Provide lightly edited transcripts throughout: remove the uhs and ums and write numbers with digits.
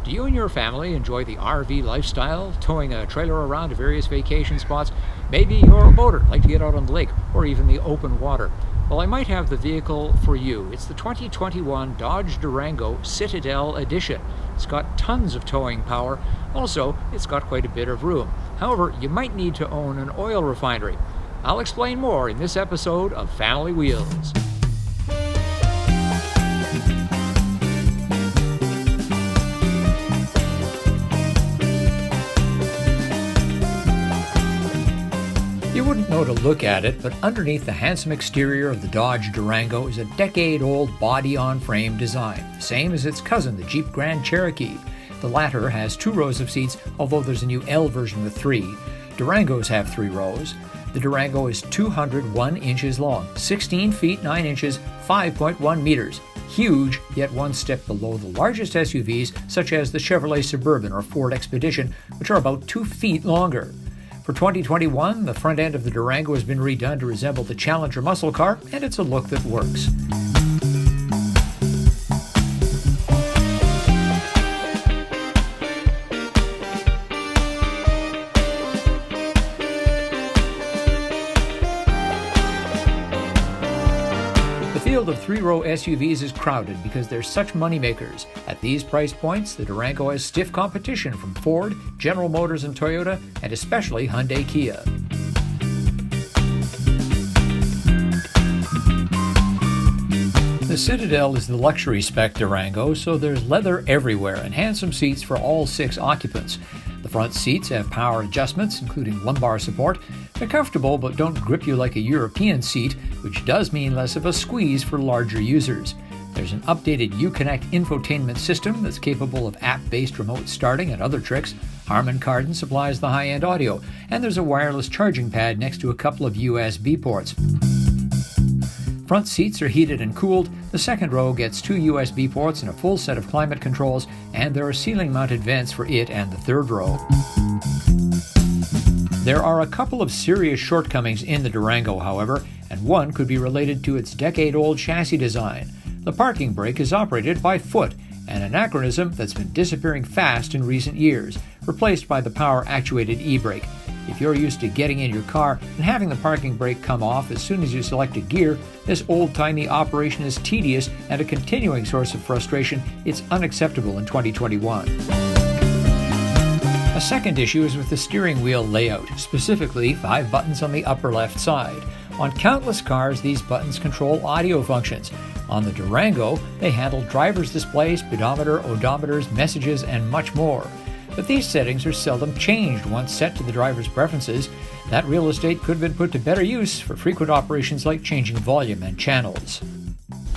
Do you and your family enjoy the RV lifestyle, towing a trailer around to various vacation spots? Maybe you're a boater, like to get out on the lake or even the open water. Well, I might have the vehicle for you. It's the 2021 Dodge Durango Citadel Edition. It's got tons of towing power. Also, it's got quite a bit of room. However, you might need to own an oil refinery. I'll explain more in this episode of Family Wheels. You wouldn't know to look at it, but underneath the handsome exterior of the Dodge Durango is a decade-old body-on-frame design, same as its cousin, the Jeep Grand Cherokee. The latter has 2 rows of seats, although there's a new L version with 3. Durangos have 3 rows. The Durango is 201 inches long, 16 feet 9 inches, 5.1 meters. Huge, yet one step below the largest SUVs, such as the Chevrolet Suburban or Ford Expedition, which are about 2 feet longer. For 2021, the front end of the Durango has been redone to resemble the Challenger muscle car, and it's a look that works. The field of 3-row SUVs is crowded because they're such moneymakers. At these price points, the Durango has stiff competition from Ford, General Motors and Toyota, and especially Hyundai Kia. The Citadel is the luxury spec Durango, so there's leather everywhere and handsome seats for all 6 occupants. The front seats have power adjustments, including lumbar support. They're comfortable but don't grip you like a European seat, which does mean less of a squeeze for larger users. There's an updated Uconnect infotainment system that's capable of app-based remote starting and other tricks. Harman Kardon supplies the high-end audio, and there's a wireless charging pad next to a couple of USB ports. Front seats are heated and cooled. The second row gets 2 USB ports and a full set of climate controls, and there are ceiling-mounted vents for it and the third row. There are a couple of serious shortcomings in the Durango, however, and one could be related to its decade-old chassis design. The parking brake is operated by foot, an anachronism that's been disappearing fast in recent years, replaced by the power-actuated e-brake. If you're used to getting in your car and having the parking brake come off as soon as you select a gear, this old-timey operation is tedious and a continuing source of frustration. It's unacceptable in 2021. A second issue is with the steering wheel layout, specifically 5 buttons on the upper left side. On countless cars, these buttons control audio functions. On the Durango, they handle driver's display, speedometer, odometers, messages, and much more. But these settings are seldom changed once set to the driver's preferences. That real estate could have been put to better use for frequent operations like changing volume and channels.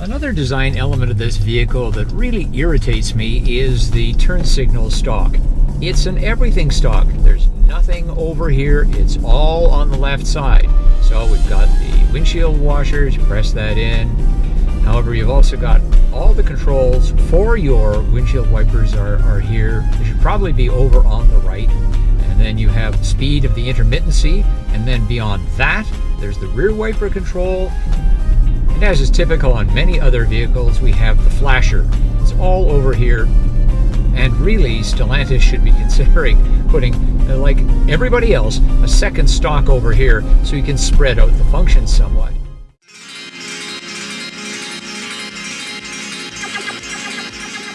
Another design element of this vehicle that really irritates me is the turn signal stalk. It's an everything stalk. There's nothing over here. It's all on the left side. So we've got the windshield washers, you press that in. However, you've also got all the controls for your windshield wipers are here. They should probably be over on the right. And then you have the speed of the intermittency. And then beyond that, there's the rear wiper control. And as is typical on many other vehicles, we have the flasher. It's all over here. And really, Stellantis should be considering putting, like everybody else, a second stalk over here so you can spread out the functions somewhat.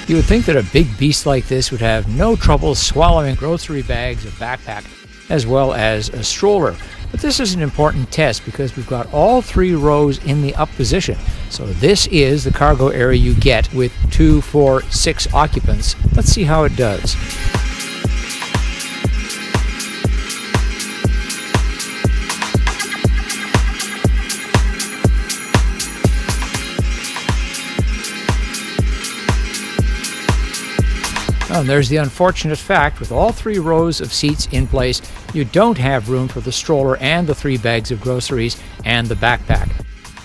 You would think that a big beast like this would have no trouble swallowing grocery bags, a backpack, as well as a stroller. But this is an important test because we've got all 3 rows in the up position. So this is the cargo area you get with 2, 4, 6 occupants. Let's see how it does. Oh, and there's the unfortunate fact, with all 3 rows of seats in place, you don't have room for the stroller and the 3 bags of groceries and the backpack.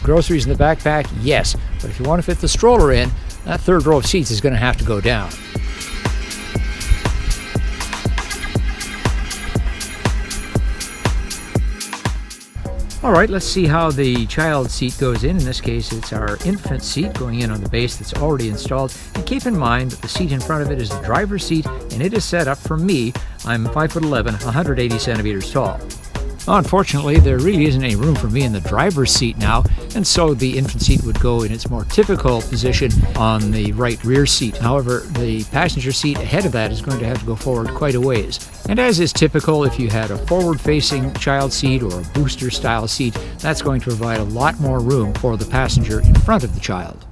Groceries in the backpack, yes, but if you want to fit the stroller in, that 3rd row of seats is going to have to go down. All right, let's see how the child seat goes in. In this case, it's our infant seat going in on the base that's already installed. And keep in mind that the seat in front of it is the driver's seat, and it is set up for me. I'm 5'11", 180 centimeters tall. Unfortunately, there really isn't any room for me in the driver's seat now, and so the infant seat would go in its more typical position on the right rear seat. However, the passenger seat ahead of that is going to have to go forward quite a ways. And as is typical, if you had a forward-facing child seat or a booster-style seat, that's going to provide a lot more room for the passenger in front of the child.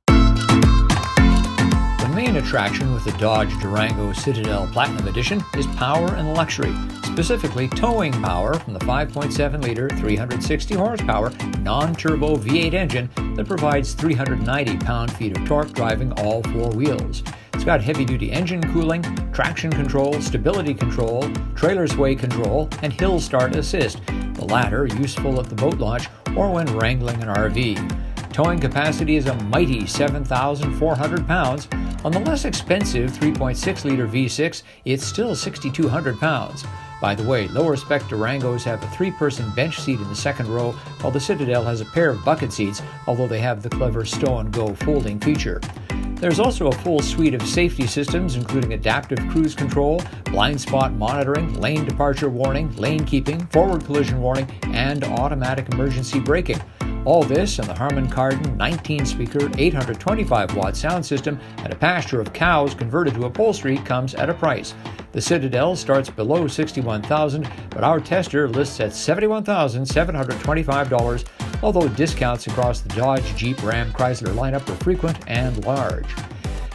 The main attraction with the Dodge Durango Citadel Platinum Edition is power and luxury, specifically towing power from the 5.7-liter, 360 horsepower, non-turbo V8 engine that provides 390 pound-feet of torque driving all four wheels. It's got heavy-duty engine cooling, traction control, stability control, trailer sway control, and hill start assist, the latter useful at the boat launch or when wrangling an RV. Towing capacity is a mighty 7,400 pounds. On the less expensive 3.6-liter V6, it's still 6,200 pounds. By the way, lower spec Durangos have a 3-person bench seat in the second row, while the Citadel has a pair of bucket seats, although they have the clever stow-and-go folding feature. There's also a full suite of safety systems, including adaptive cruise control, blind spot monitoring, lane departure warning, lane keeping, forward collision warning, and automatic emergency braking. All this and the Harman Kardon 19-speaker, 825-watt sound system and a pasture of cows converted to upholstery comes at a price. The Citadel starts below $61,000, but our tester lists at $71,725, although discounts across the Dodge, Jeep, Ram, Chrysler lineup are frequent and large.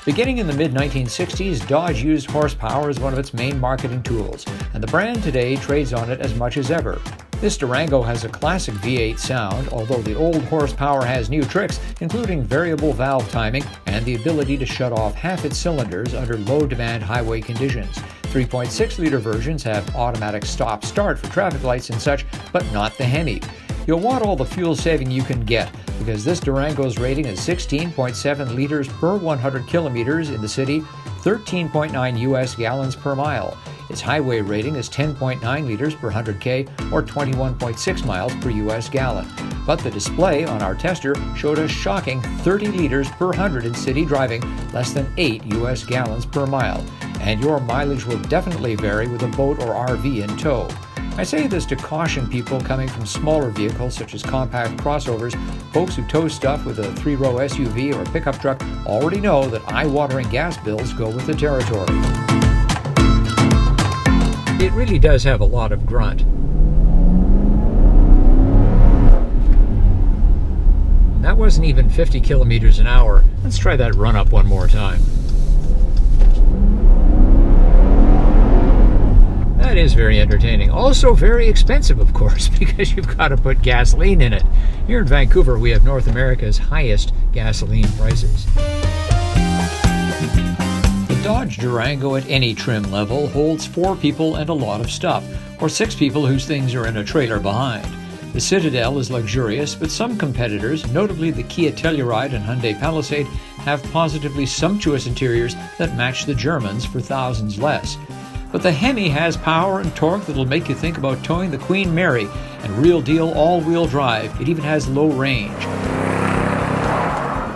Beginning in the mid-1960s, Dodge used horsepower as one of its main marketing tools, and the brand today trades on it as much as ever. This Durango has a classic V8 sound, although the old horsepower has new tricks, including variable valve timing and the ability to shut off half its cylinders under low-demand highway conditions. 3.6-liter versions have automatic stop-start for traffic lights and such, but not the Hemi. You'll want all the fuel saving you can get, because this Durango's rating is 16.7 liters per 100 kilometers in the city, 13.9 U.S. gallons per mile. Its highway rating is 10.9 liters per 100K or 21.6 miles per U.S. gallon. But the display on our tester showed a shocking 30 liters per 100 in city driving, less than 8 U.S. gallons per mile. And your mileage will definitely vary with a boat or RV in tow. I say this to caution people coming from smaller vehicles such as compact crossovers. Folks who tow stuff with a 3-row SUV or a pickup truck already know that eye-watering gas bills go with the territory. It really does have a lot of grunt. That wasn't even 50 kilometers an hour. Let's try that run up one more time. That is very entertaining. Also very expensive, of course, because you've got to put gasoline in it. Here in Vancouver, we have North America's highest gasoline prices. The Dodge Durango at any trim level holds 4 people and a lot of stuff, or 6 people whose things are in a trailer behind. The Citadel is luxurious, but some competitors, notably the Kia Telluride and Hyundai Palisade, have positively sumptuous interiors that match the Germans for thousands less. But the Hemi has power and torque that'll make you think about towing the Queen Mary, and real deal all-wheel drive. It even has low range.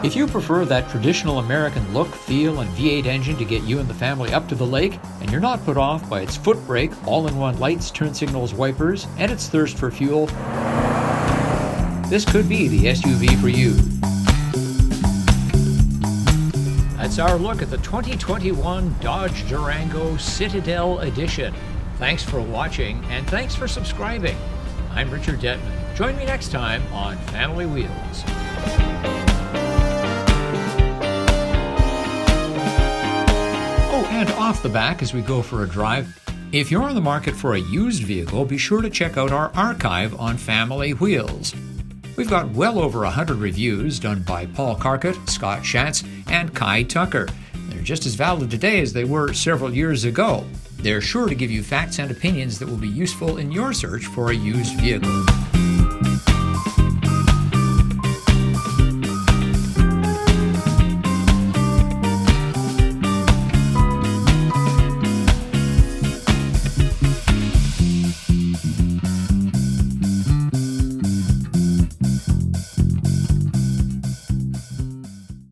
If you prefer that traditional American look, feel, and V8 engine to get you and the family up to the lake, and you're not put off by its foot brake, all-in-one lights, turn signals, wipers, and its thirst for fuel, this could be the SUV for you. That's our look at the 2021 Dodge Durango Citadel Edition. Thanks for watching, and thanks for subscribing. I'm Richard Detman. Join me next time on Family Wheels. And off the back as we go for a drive, if you're on the market for a used vehicle, be sure to check out our archive on Family Wheels. We've got well over 100 reviews done by Paul Carcutt, Scott Schatz, and Kai Tucker. They're just as valid today as they were several years ago. They're sure to give you facts and opinions that will be useful in your search for a used vehicle.